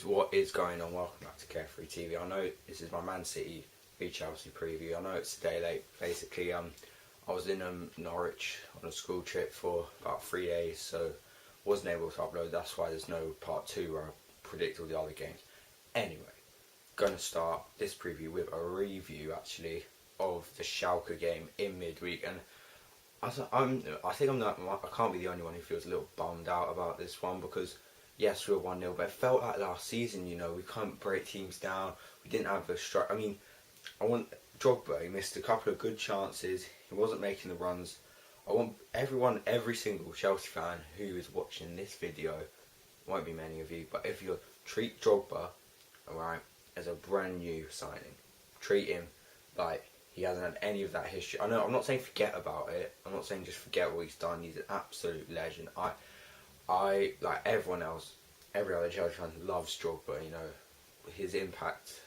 Boys, what is going on? Welcome back to Carefree TV. I know this is my Man City v Chelsea preview. I know it's a day late. Basically, I was in Norwich on a school trip for about 3 days, so wasn't able to upload. That's why there's no part 2 where I predict all the other games. Anyway, gonna start this preview with a review actually of the Schalke game in midweek, and I can't be the only one who feels a little bummed out about this one because. Yes, we were 1-0, but it felt like last season, we couldn't break teams down. We didn't have the strike. I mean, Drogba, he missed a couple of good chances. He wasn't making the runs. I want every single Chelsea fan who is watching this video, won't be many of you, but if you treat Drogba, alright, as a brand new signing, treat him like he hasn't had any of that history. I know, I'm not saying forget about it. I'm not saying just forget what he's done. He's an absolute legend. I like everyone else, every other Chelsea fan loves Drogba. His impact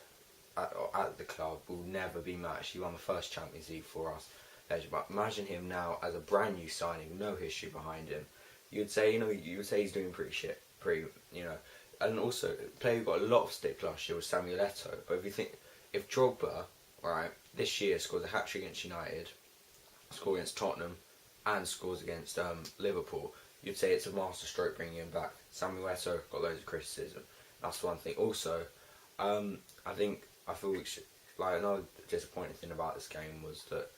at the club will never be matched. He won the first Champions League for us, legend. But imagine him now as a brand new signing, no history behind him. You'd say, he's doing pretty shit, And also, a player who got a lot of stick last year was Samuel Eto'o. But if Drogba, right, this year scores a hat trick against United, scores against Tottenham, and scores against Liverpool. You'd say it's a masterstroke bringing him back. Samuel Eto'o got loads of criticism. That's one thing. Also, I feel another disappointing thing about this game was that,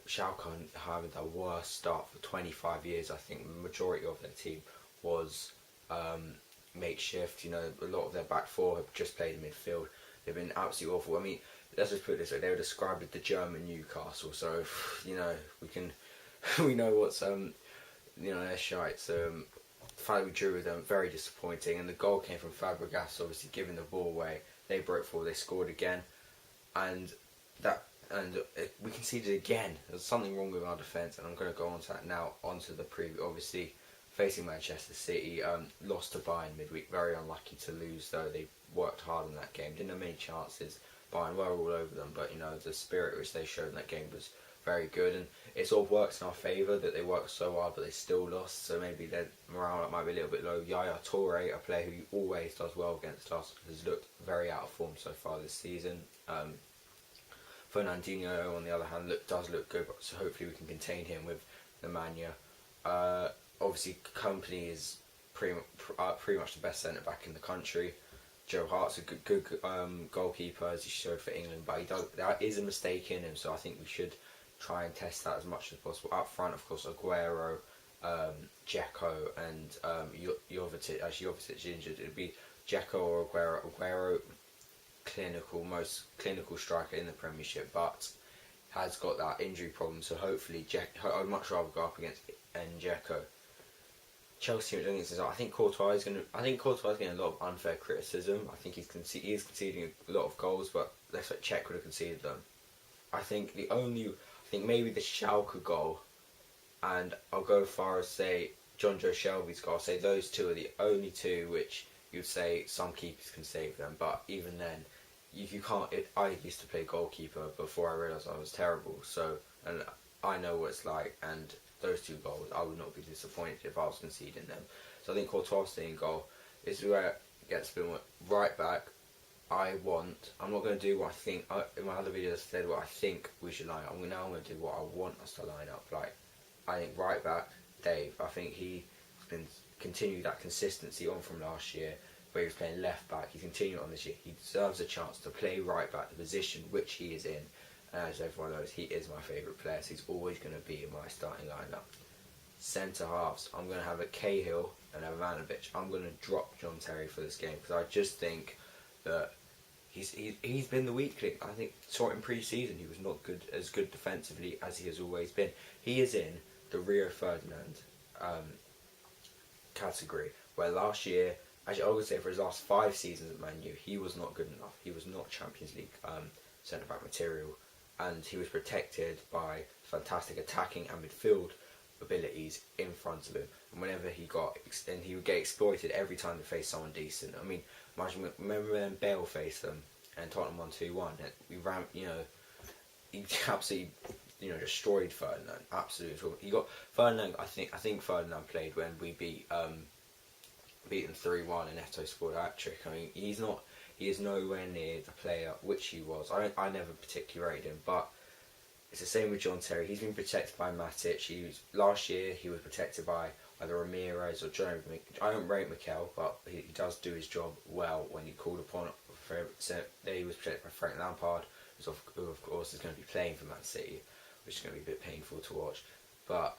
Schalke having the worst start for 25 years. I think the majority of their team was makeshift. A lot of their back four have just played in midfield. They've been absolutely awful. I mean, let's just put it this way: they were described as the German Newcastle. So, we know what's they're shite. So the fact we drew with them, very disappointing. And the goal came from Fabregas, obviously giving the ball away. They broke forward, they scored again, and we conceded again. There's something wrong with our defence, and I'm going to go on to that now. Onto the preview. Obviously, facing Manchester City, lost to Bayern midweek. Very unlucky to lose, though. They worked hard in that game. Didn't have many chances. Bayern were all over them, but the spirit which they showed in that game was very good, and it sort of works in our favour that they worked so hard but they still lost, so maybe their morale might be a little bit low. Yaya Toure, a player who always does well against us, has looked very out of form so far this season. Fernandinho, on the other hand, does look good, so hopefully we can contain him with Nemanja. Obviously, Kompany is pretty much the best centre-back in the country. Joe Hart's a good goalkeeper, as he showed for England, but there is a mistake in him, so I think we should try and test that as much as possible. Up front, of course, Aguero, Dzeko, and Jovetic. Actually, Jovicic's injured. It'd be Dzeko or Aguero. Aguero, most clinical striker in the Premiership, but has got that injury problem. So hopefully, I'd much rather go up against Dzeko. Chelsea against us. I think Courtois is getting a lot of unfair criticism. I think he is conceding a lot of goals, but let's like Czech would have conceded them. I think maybe the Schalke goal, and I'll go as far as say John Joe Shelby's goal. I'll say those two are the only two which you'd say some keepers can save them, but even then, you can't. I used to play goalkeeper before I realised I was terrible, and I know what it's like, and those two goals, I would not be disappointed if I was conceding them. So I think Courtois staying goal is where it gets a bit more right back. I'm not going to do what I think. In my other videos, I said what I think we should line up. Now I'm going to do what I want us to line up. I think right back, Dave. I think he's been continued that consistency on from last year, where he was playing left back. He's continued on this year. He deserves a chance to play right back, the position which he is in. And as everyone knows, he is my favourite player, so he's always going to be in my starting lineup. Centre halves, I'm going to have a Cahill and a Ivanovic. I'm going to drop John Terry for this game because I just think that he's been the weak link. I think saw it in pre-season. He was not as good defensively as he has always been. He is in the Rio Ferdinand category, where last year, actually I would say for his last 5 seasons at Man U, he was not good enough. He was not Champions League centre-back material, and he was protected by fantastic attacking and midfield abilities in front of him. And whenever he would get exploited every time they faced someone decent. I mean, remember when Bale faced them and Tottenham won 2-1? We ran, he absolutely, destroyed Ferdinand. Absolutely. He got Ferdinand. I think Ferdinand played when we beat beat them 3-1 and Neto scored a hat-trick. I mean, he is nowhere near the player which he was. I never particularly rated him, but it's the same with John Terry. He's been protected by Matic. Last year he was protected by either Ramirez or Joe. I don't rate Mikel, but he does do his job well when he called upon. So he was protected by Frank Lampard, who of course is going to be playing for Man City, which is going to be a bit painful to watch. But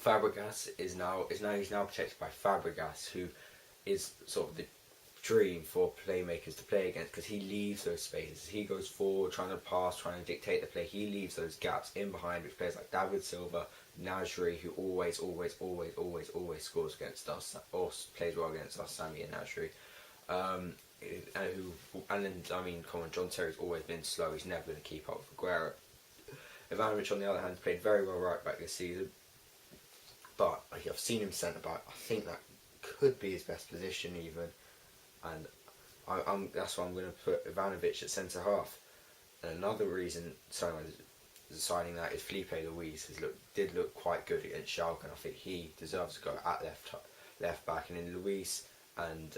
Fabregas he's now protected by Fabregas, who is sort of the dream for playmakers to play against, because he leaves those spaces. He goes forward, trying to pass, trying to dictate the play. He leaves those gaps in behind, which players like David Silva, Nasri, who always scores against us, or plays well against us, Sammy and Nasri. Come on, John Terry's always been slow. He's never going to keep up with Aguero. Ivanovic, on the other hand, played very well right back this season, but I've seen him centre back. I think that could be his best position even. And that's why I'm going to put Ivanovic at centre half. And another reason deciding that is Felipe Luis did look quite good against Schalke, and I think he deserves to go at left back. And in Luis and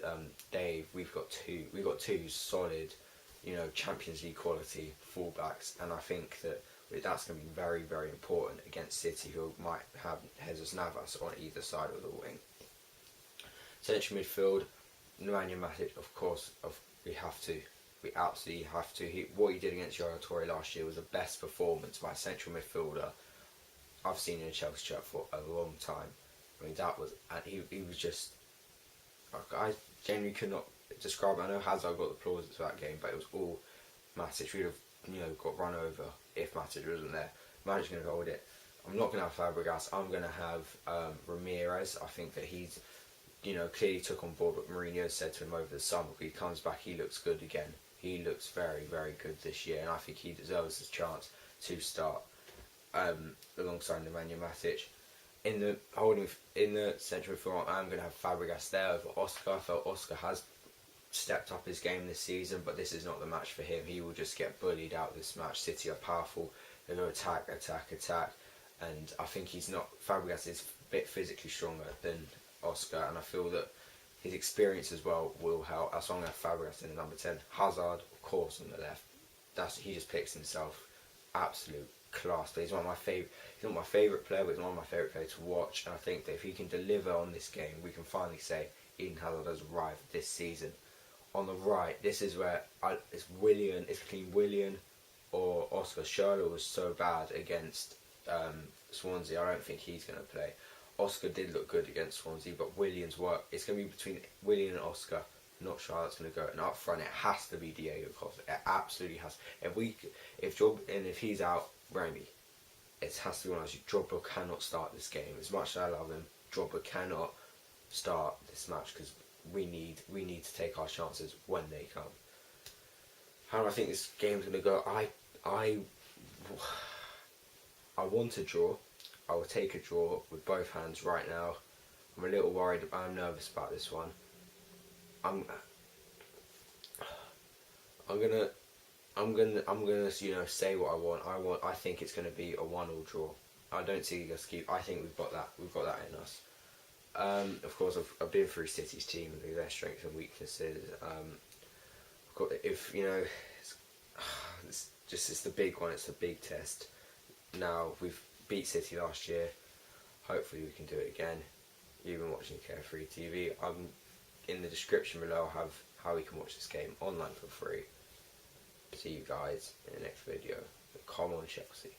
Dave, we've got two solid, Champions League quality fullbacks, and I think that's going to be very, very important against City, who might have Jesus Navas on either side of the wing. Central midfield, Nemanja Matic, of course, we absolutely have to. What he did against Yaya Toure last year was the best performance by a central midfielder I've seen in a Chelsea shirt for a long time. I mean, he was just, I genuinely could not describe it. I know Hazard got the applause for that game, but it was all Matic. We'd have, got run over if Matic wasn't there. Matic's going to hold it. I'm not going to have Fabregas. I'm going to have Ramirez. I think that he's, clearly took on board what Mourinho said to him over the summer. If he comes back, he looks good again. He looks very, very good this year, and I think he deserves his chance to start alongside Nemanja Matic. In the central midfield, I'm going to have Fabregas there over Oscar. I felt Oscar has stepped up his game this season, but this is not the match for him. He will just get bullied out this match. City are powerful. They're going to attack, and I think Fabregas is a bit physically stronger than Oscar, and I feel that his experience as well will help. That's why I'm going to have Fabregas in the number 10. Hazard, of course, on the left. He just picks himself. Absolute class. But he's not my favourite player, but he's one of my favourite players to watch. And I think that if he can deliver on this game, we can finally say Eden Hazard has arrived this season. On the right, this is where it's between Willian or Oscar. Schürrle was so bad against Swansea. I don't think he's going to play. Oscar did look good against Swansea, but Willian's work, it's going to be between Willian and Oscar. Not sure how that's going to go. And up front, it has to be Diego Costa. It absolutely has. If he's out, Remy, it has to be one of those. Drogba cannot start this game. As much as I love him, Drogba cannot start this match, because we need to take our chances when they come. How do I think this game's going to go? I want a draw. I will take a draw with both hands right now. I'm a little worried. I'm nervous about this one. I'm gonna say what I want. I think it's gonna be a 1-1 draw. I don't see us keep. I think we've got that in us. Of course, I've been through City's team, their strengths and weaknesses. It's the big one. It's the big test. Now we've beat City last year. Hopefully we can do it again. You've been watching Carefree TV. In the description below I'll have how we can watch this game online for free. See you guys in the next video. Come on, Chelsea.